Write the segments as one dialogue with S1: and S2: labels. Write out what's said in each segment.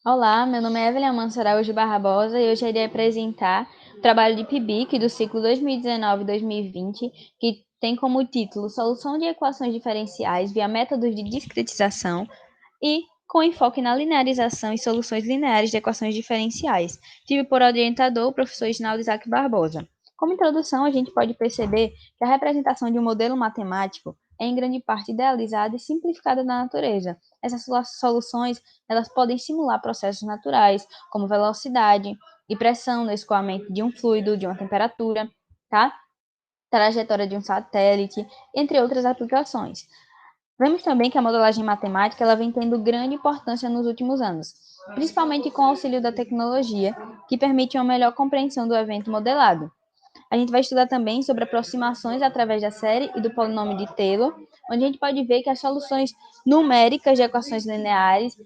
S1: Olá, meu nome é Evelyn Amanso Araújo Barbosa e hoje irei apresentar o trabalho de PIBIC do ciclo 2019-2020, que tem como título Solução de Equações Diferenciais via Métodos de Discretização e com enfoque na linearização e soluções lineares de equações diferenciais. Tive por orientador o professor Isnaldo Isaac Barbosa. Como introdução, a gente pode perceber que a representação de um modelo matemático é em grande parte idealizada e simplificada na natureza. Essas soluções elas podem simular processos naturais, como velocidade e pressão no escoamento de um fluido, de uma temperatura, tá? Trajetória de um satélite, entre outras aplicações. Vemos também que a modelagem matemática ela vem tendo grande importância nos últimos anos, principalmente com o auxílio da tecnologia, que permite uma melhor compreensão do evento modelado. A gente vai estudar também sobre aproximações através da série e do polinômio de Taylor, onde a gente pode ver que as soluções numéricas de equações lineares,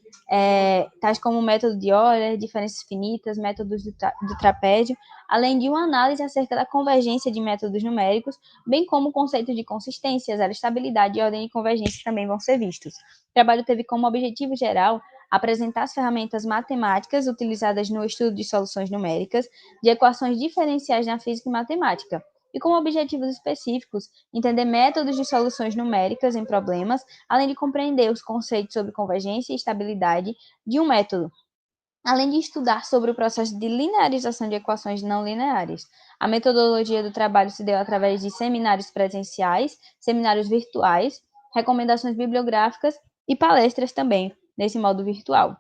S1: tais como o método de Euler, diferenças finitas, métodos do trapézio, além de uma análise acerca da convergência de métodos numéricos, bem como conceitos de consistência, zero estabilidade e ordem de convergência também vão ser vistos. O trabalho teve como objetivo geral apresentar as ferramentas matemáticas utilizadas no estudo de soluções numéricas de equações diferenciais na física e matemática, e com objetivos específicos, entender métodos de soluções numéricas em problemas, além de compreender os conceitos sobre convergência e estabilidade de um método, além de estudar sobre o processo de linearização de equações não lineares. A metodologia do trabalho se deu através de seminários presenciais, seminários virtuais, recomendações bibliográficas e palestras também, nesse modo virtual.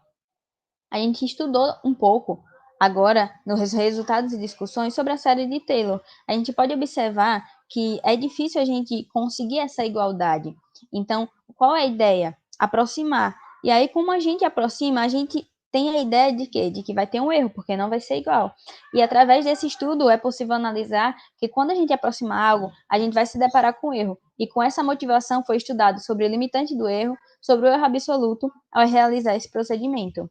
S1: A gente estudou um pouco agora nos resultados e discussões sobre a série de Taylor. A gente pode observar que é difícil a gente conseguir essa igualdade. Então, qual é a ideia? Aproximar. E aí, como a gente aproxima, a gente tem a ideia de quê? De que vai ter um erro, porque não vai ser igual. E através desse estudo é possível analisar que quando a gente aproxima algo, a gente vai se deparar com erro. E com essa motivação foi estudado sobre o limitante do erro, sobre o erro absoluto ao realizar esse procedimento.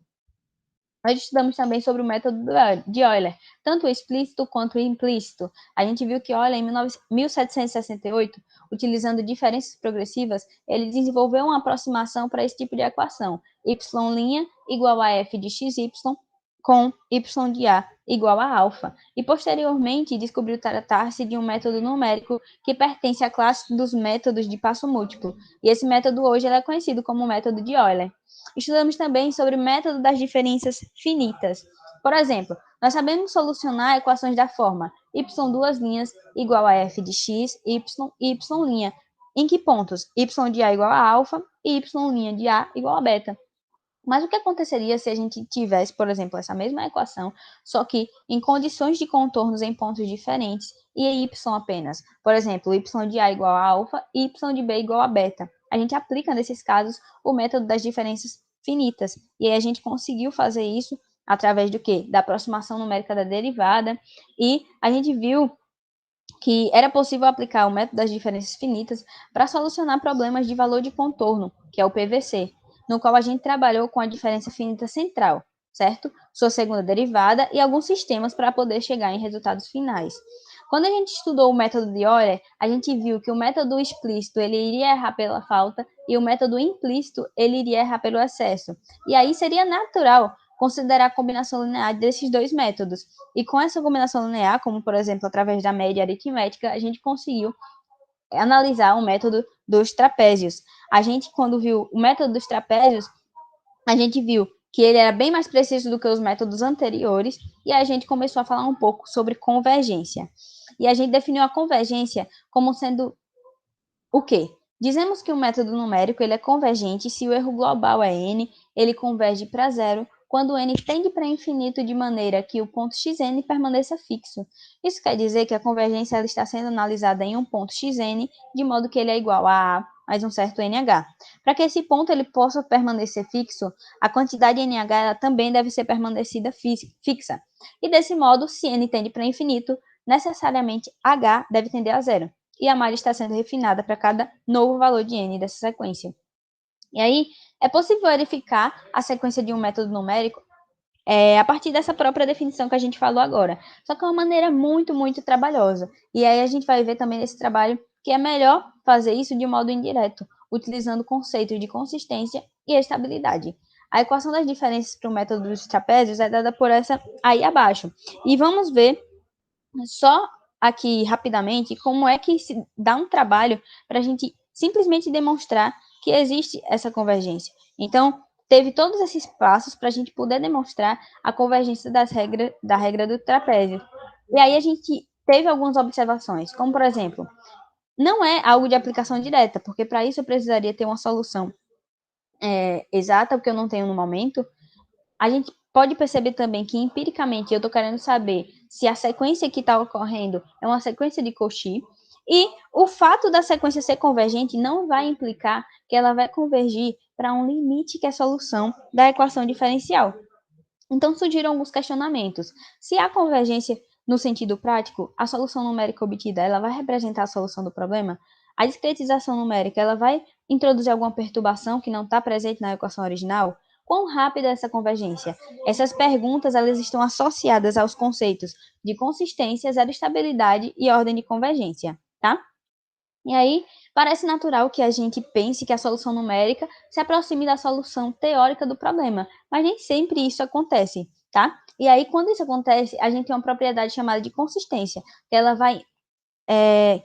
S1: Nós estudamos também sobre o método de Euler, tanto o explícito quanto o implícito. A gente viu que Euler, em 1768, utilizando diferenças progressivas, ele desenvolveu uma aproximação para esse tipo de equação, y' igual a f de xy com y de a igual a alfa, e posteriormente descobriu tratar-se de um método numérico que pertence à classe dos métodos de passo múltiplo, e esse método hoje é conhecido como método de Euler. Estudamos também sobre o método das diferenças finitas. Por exemplo, nós sabemos solucionar equações da forma y duas linhas igual a f de x, y e y'. Em que pontos? Y de a igual a alfa e y' de a igual a beta. Mas o que aconteceria se a gente tivesse, por exemplo, essa mesma equação, só que em condições de contornos em pontos diferentes e em y apenas? Por exemplo, y de a igual a alfa e y de b igual a beta. A gente aplica, nesses casos, o método das diferenças finitas. E aí a gente conseguiu fazer isso através do quê? Da aproximação numérica da derivada. E a gente viu que era possível aplicar o método das diferenças finitas para solucionar problemas de valor de contorno, que é o PVC, no qual a gente trabalhou com a diferença finita central, certo? Sua segunda derivada e alguns sistemas para poder chegar em resultados finais. Quando a gente estudou o método de Euler, a gente viu que o método explícito ele iria errar pela falta e o método implícito ele iria errar pelo excesso. E aí seria natural considerar a combinação linear desses dois métodos. E com essa combinação linear, como por exemplo através da média aritmética, a gente conseguiu analisar o método dos trapézios. A gente, quando viu o método dos trapézios, a gente viu que ele era bem mais preciso do que os métodos anteriores, e a gente começou a falar um pouco sobre convergência. E a gente definiu a convergência como sendo o quê? Dizemos que o método numérico ele é convergente se o erro global é n, ele converge para zero quando n tende para infinito de maneira que o ponto xn permaneça fixo. Isso quer dizer que a convergência ela está sendo analisada em um ponto xn, de modo que ele é igual a mais um certo nh. Para que esse ponto ele possa permanecer fixo, a quantidade nh ela também deve ser permanecida fixa. E desse modo, se n tende para infinito, necessariamente h deve tender a zero e a malha está sendo refinada para cada novo valor de n dessa sequência. E aí, é possível verificar a sequência de um método numérico a partir dessa própria definição que a gente falou agora. Só que é uma maneira muito, muito trabalhosa. E aí a gente vai ver também nesse trabalho que é melhor fazer isso de modo indireto, utilizando conceitos de consistência e estabilidade. A equação das diferenças para o método dos trapézios é dada por essa aí abaixo. E vamos ver só aqui rapidamente como é que se dá um trabalho para a gente simplesmente demonstrar que existe essa convergência. Então, teve todos esses passos para a gente poder demonstrar a convergência da regra do trapézio. E aí a gente teve algumas observações, como por exemplo, não é algo de aplicação direta, porque para isso eu precisaria ter uma solução exata, porque eu não tenho no momento. A gente pode perceber também que, empiricamente, eu estou querendo saber se a sequência que está ocorrendo é uma sequência de Cauchy, e o fato da sequência ser convergente não vai implicar que ela vai convergir para um limite que é a solução da equação diferencial. Então, surgiram alguns questionamentos. Se há convergência no sentido prático, a solução numérica obtida ela vai representar a solução do problema? A discretização numérica ela vai introduzir alguma perturbação que não está presente na equação original? Quão rápida é essa convergência? Essas perguntas elas estão associadas aos conceitos de consistência, zero estabilidade e ordem de convergência, tá? E aí, parece natural que a gente pense que a solução numérica se aproxime da solução teórica do problema, mas nem sempre isso acontece, tá? E aí, quando isso acontece, a gente tem uma propriedade chamada de consistência, que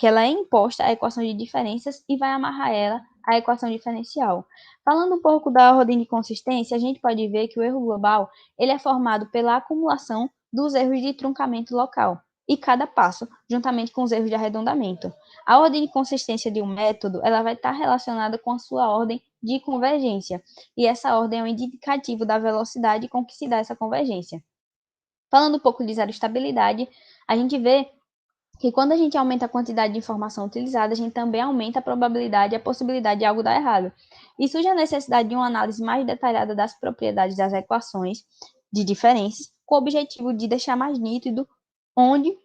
S1: ela é imposta à equação de diferenças e vai amarrar ela à equação diferencial. Falando um pouco da ordem de consistência, a gente pode ver que o erro global ele é formado pela acumulação dos erros de truncamento local e cada passo, juntamente com os erros de arredondamento. A ordem de consistência de um método ela vai estar relacionada com a sua ordem de convergência, e essa ordem é um indicativo da velocidade com que se dá essa convergência. Falando um pouco de zero estabilidade, a gente vê que quando a gente aumenta a quantidade de informação utilizada, a gente também aumenta a probabilidade e a possibilidade de algo dar errado. E surge a necessidade de uma análise mais detalhada das propriedades das equações de diferenças, com o objetivo de deixar mais nítido onde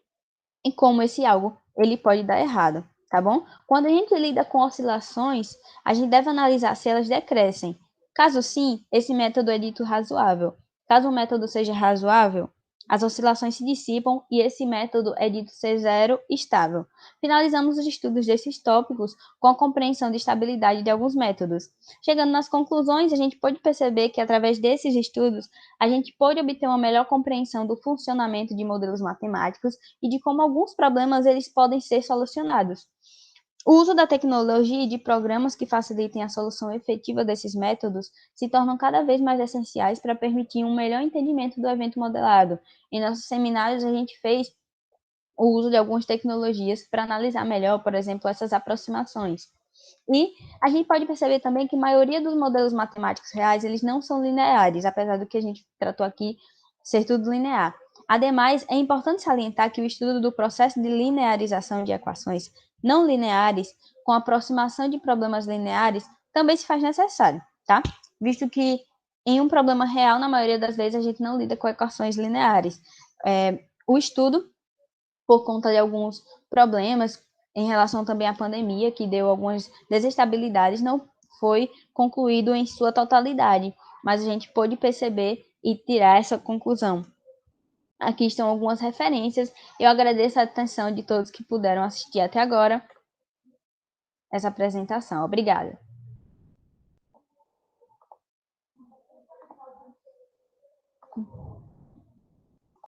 S1: e como esse algo ele pode dar errado, tá bom? Quando a gente lida com oscilações, a gente deve analisar se elas decrescem. Caso sim, esse método é dito razoável. Caso o método seja razoável, as oscilações se dissipam e esse método é dito ser zero estável. Finalizamos os estudos desses tópicos com a compreensão de estabilidade de alguns métodos. Chegando nas conclusões, a gente pode perceber que através desses estudos, a gente pode obter uma melhor compreensão do funcionamento de modelos matemáticos e de como alguns problemas eles podem ser solucionados. O uso da tecnologia e de programas que facilitem a solução efetiva desses métodos se tornam cada vez mais essenciais para permitir um melhor entendimento do evento modelado. Em nossos seminários, a gente fez o uso de algumas tecnologias para analisar melhor, por exemplo, essas aproximações. E a gente pode perceber também que a maioria dos modelos matemáticos reais, eles não são lineares, apesar do que a gente tratou aqui ser tudo linear. Ademais, é importante salientar que o estudo do processo de linearização de equações não lineares com aproximação de problemas lineares também se faz necessário, tá? Visto que em um problema real, na maioria das vezes, a gente não lida com equações lineares. O estudo, por conta de alguns problemas em relação também à pandemia, que deu algumas desestabilidades, não foi concluído em sua totalidade, mas a gente pôde perceber e tirar essa conclusão. Aqui estão algumas referências. Eu agradeço a atenção de todos que puderam assistir até agora essa apresentação. Obrigada.